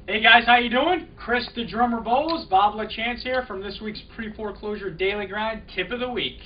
Hey guys, how you doing? Chris the Drummer Bowles, Bob LaChance here from this week's Pre-Foreclosure Daily Grind Tip of the Week.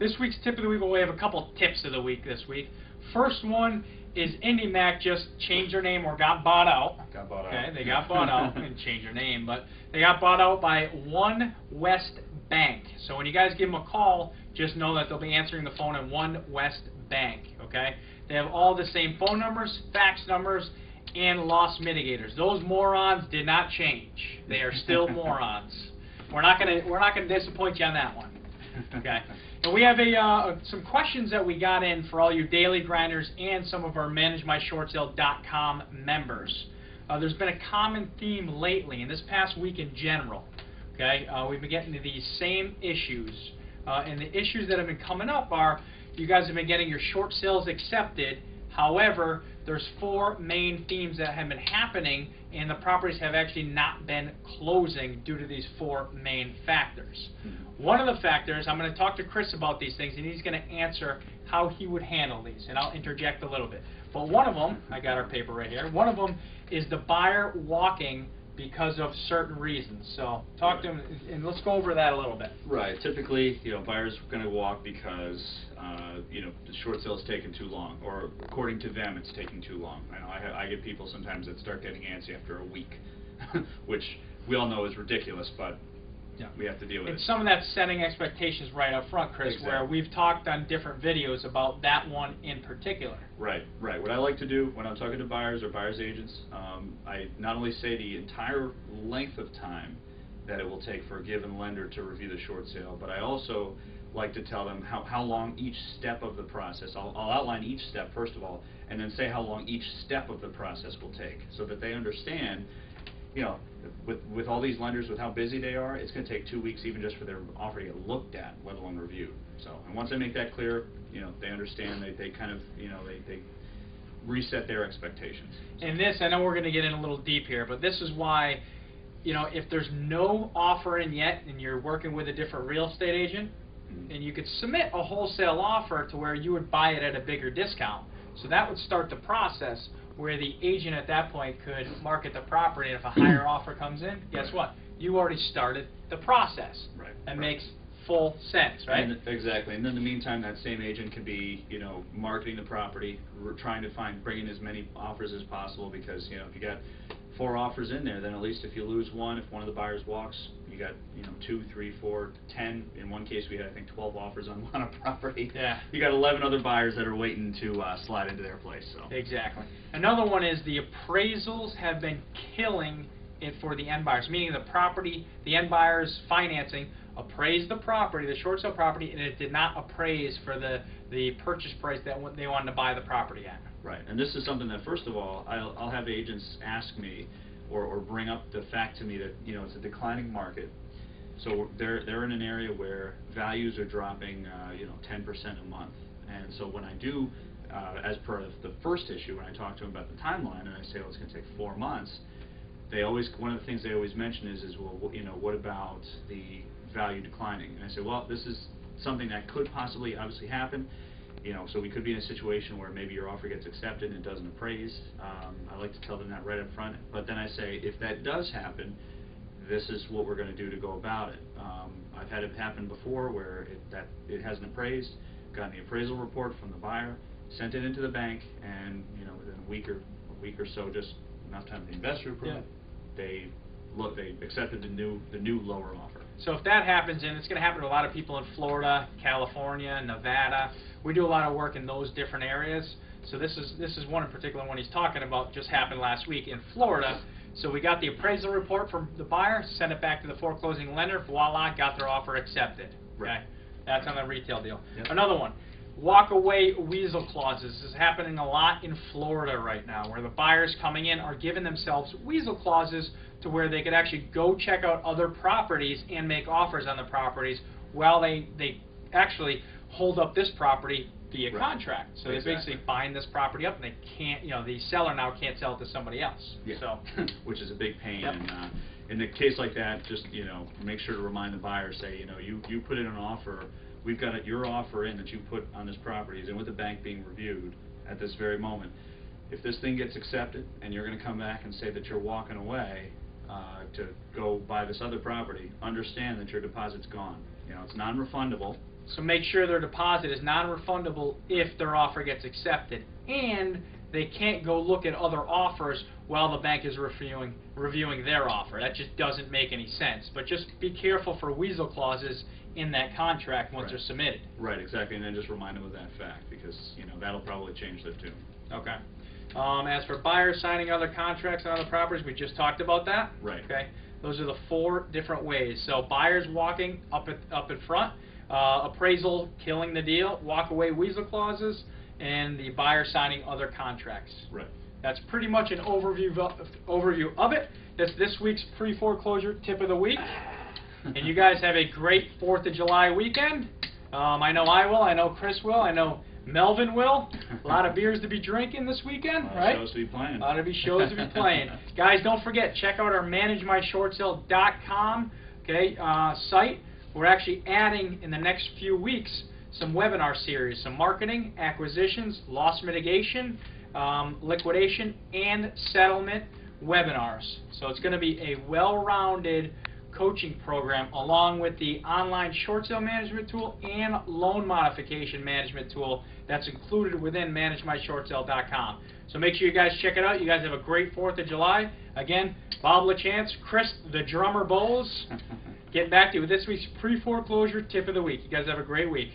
This week's Tip of the Week, well, we have a couple tips of the week this week. First one is IndyMac just changed their name or got bought out. Okay, they got bought out and changed their name, but they got bought out by One West Bank. So when you guys give them a call, just know that they'll be answering the phone at One West Bank. Okay, they have all the same phone numbers, fax numbers, and loss mitigators. Those morons did not change. They are still morons. We're not gonna disappoint you on that one. Okay. And we have some questions that we got in for all you daily grinders and some of our ManageMyShortSale.com members. There's been a common theme lately, and this past week in general. Okay, we've been getting to these same issues, and the issues that have been coming up are you guys have been getting your short sales accepted. However, there's four main themes that have been happening, and the properties have actually not been closing due to these four main factors. One of the factors, I'm going to talk to Chris about these things, and he's going to answer how he would handle these, and I'll interject a little bit. But one of them, I got our paper right here, one of them is the buyer walking because of certain reasons. So talk to him, and let's go over that a little bit. Right. Typically, buyers are going to walk because, the short sale is taking too long, or according to them, it's taking too long. I know I get people sometimes that start getting antsy after a week, which we all know is ridiculous, but yeah, we have to deal with it. It's some of that setting expectations right up front, Chris, exactly. Where we've talked on different videos about that one in particular. Right, right. What I like to do when I'm talking to buyers or buyers agents, I not only say the entire length of time that it will take for a given lender to review the short sale, but I also like to tell them how long each step of the process. I'll outline each step first of all, and then say how long each step of the process will take, so that they understand. With all these lenders, with how busy they are, it's going to take 2 weeks even just for their offer to get looked at, let alone reviewed. So, and once I make that clear, they understand. They kind of, they reset their expectations. And this, I know we're going to get in a little deep here, but this is why, if there's no offer in yet, and you're working with a different real estate agent, and you could submit a wholesale offer to where you would buy it at a bigger discount. So that would start the process where the agent at that point could market the property, and if a higher offer comes in, guess what? You already started the process. Right. That makes full sense, right? And exactly. And in the meantime, that same agent could be, marketing the property, trying to bring in as many offers as possible, because, if you got 4 offers in there, then at least if you lose one, if one of the buyers walks, you got, 2, 3, 4, 10. In one case, we had, I think, 12 offers on one property. Yeah. You got 11 other buyers that are waiting to slide into their place. So. Exactly. Another one is the appraisals have been killing it for the end buyers, meaning the property, the end buyers financing appraised the property, the short sale property, and it did not appraise for the purchase price that they wanted to buy the property at. Right, and this is something that, first of all, I'll have agents ask me or bring up the fact to me that, it's a declining market. So they're in an area where values are dropping, 10% a month. And so when I do, as per the first issue, when I talk to them about the timeline, and I say, well, it's going to take 4 months, one of the things they always mention is well, what about the value declining? And I say, well, this is something that could possibly obviously happen. So we could be in a situation where maybe your offer gets accepted and it doesn't appraise. I like to tell them that right up front. But then I say, if that does happen, this is what we're going to do to go about it. I've had it happen before where it hasn't appraised, gotten the appraisal report from the buyer, sent it into the bank, and within a week or so, just enough time for the investor to approve it, they accepted the new lower offer. So if that happens, and it's going to happen to a lot of people in Florida, California, Nevada, we do a lot of work in those different areas. So this is one in particular one he's talking about, just happened last week in Florida. So we got the appraisal report from the buyer, sent it back to the foreclosing lender, voila, got their offer accepted. Right. Okay? That's on the retail deal. Yep. Another one, walk away weasel clauses. This is happening a lot in Florida right now, where the buyers coming in are giving themselves weasel clauses to where they could actually go check out other properties and make offers on the properties while they actually hold up this property via contract. So exactly. They basically bind this property up, and they can't, the seller now can't sell it to somebody else. Yeah. So, which is a big pain. Yep. And in a case like that, just make sure to remind the buyer, say, you put in an offer. We've got your offer in that you put on this property, and with the bank being reviewed at this very moment. if this thing gets accepted and you're going to come back and say that you're walking away to go buy this other property, understand that your deposit's gone. You know, it's non-refundable. So make sure their deposit is non-refundable if their offer gets accepted, and they can't go look at other offers while the bank is reviewing their offer. That just doesn't make any sense. But just be careful for weasel clauses in that contract once they're submitted. Right, exactly, and then just remind them of that fact, because you know that'll probably change their tune. Okay. As for buyers signing other contracts on other properties, we just talked about that. Right. Okay. Those are the 4 different ways. So buyers walking up in front, appraisal killing the deal, walk away weasel clauses, and the buyer signing other contracts. Right. That's pretty much an overview of it. That's this week's pre-foreclosure tip of the week. And you guys have a great 4th of July weekend. I know I will. I know Chris will. I know Melvin will. A lot of beers to be drinking this weekend, right? Shows to be playing. A lot of shows to be playing. Guys, don't forget, check out our ManageMyShortSale.com site. We're actually adding, in the next few weeks, some webinar series, some marketing, acquisitions, loss mitigation, liquidation, and settlement webinars. So it's going to be a well-rounded coaching program along with the online short sale management tool and loan modification management tool that's included within ManageMyShortSale.com. So make sure you guys check it out. You guys have a great 4th of July. Again, Bob LaChance, Chris the Drummer Bowles, getting back to you with this week's pre-foreclosure tip of the week. You guys have a great week.